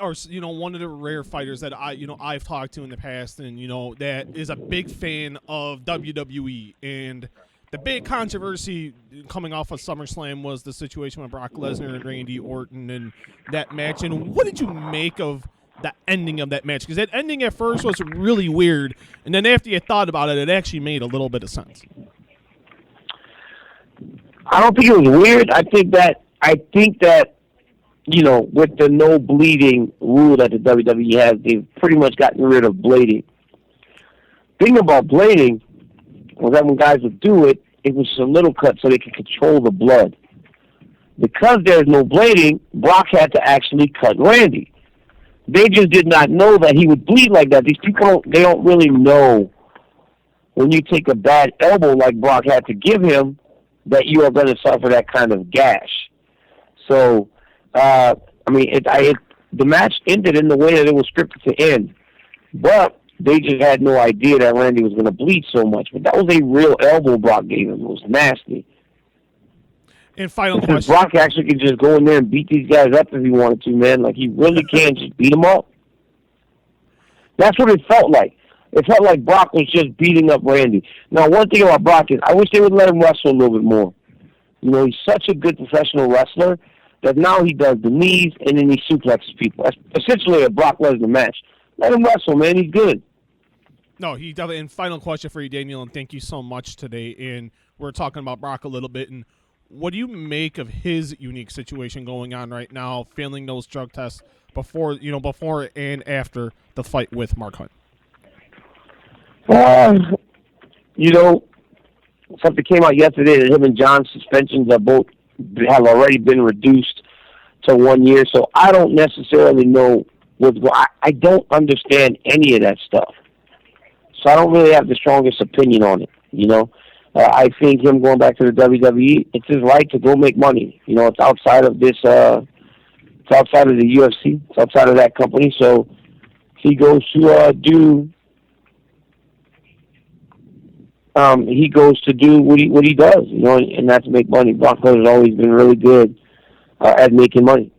are, one of the rare fighters that I've talked to in the past, and that is a big fan of WWE. And the big controversy coming off of SummerSlam was the situation with Brock Lesnar and Randy Orton and that match. And what did you make of the ending of that match? Because that ending at first was really weird, and then after you thought about it, it actually made a little bit of sense. I don't think it was weird. I think that with the no bleeding rule that the WWE has, they've pretty much gotten rid of blading. Thing about blading was that when guys would do it, it was just a little cut so they could control the blood. Because there's no blading, Brock had to actually cut Randy. They just did not know that he would bleed like that. These people, they don't really know when you take a bad elbow like Brock had to give him that you are going to suffer that kind of gash. So, the match ended in the way that it was scripted to end. But they just had no idea that Randy was going to bleed so much. But that was a real elbow Brock gave him. It was nasty. And final question. Brock actually could just go in there and beat these guys up if he wanted to, man. Like, he really can just beat them up. That's what it felt like. It felt like Brock was just beating up Randy. Now, one thing about Brock is I wish they would let him wrestle a little bit more. He's such a good professional wrestler that now he does the knees and then he suplexes people. That's essentially a Brock Lesnar match. Let him wrestle, man. He's good. No, he definitely. And final question for you, Daniel, and thank you so much today. And we're talking about Brock a little bit. And what do you make of his unique situation going on right now, failing those drug tests before and after the fight with Mark Hunt? Something came out yesterday that him and John's suspensions have already been reduced to 1 year. So I don't necessarily know what's going on. I don't understand any of that stuff. So I don't really have the strongest opinion on it, I think him going back to the WWE, it's his right to go make money. It's outside of this, it's outside of the UFC. It's outside of that company. So he goes to do what he does, and that's make money. Brock has always been really good at making money.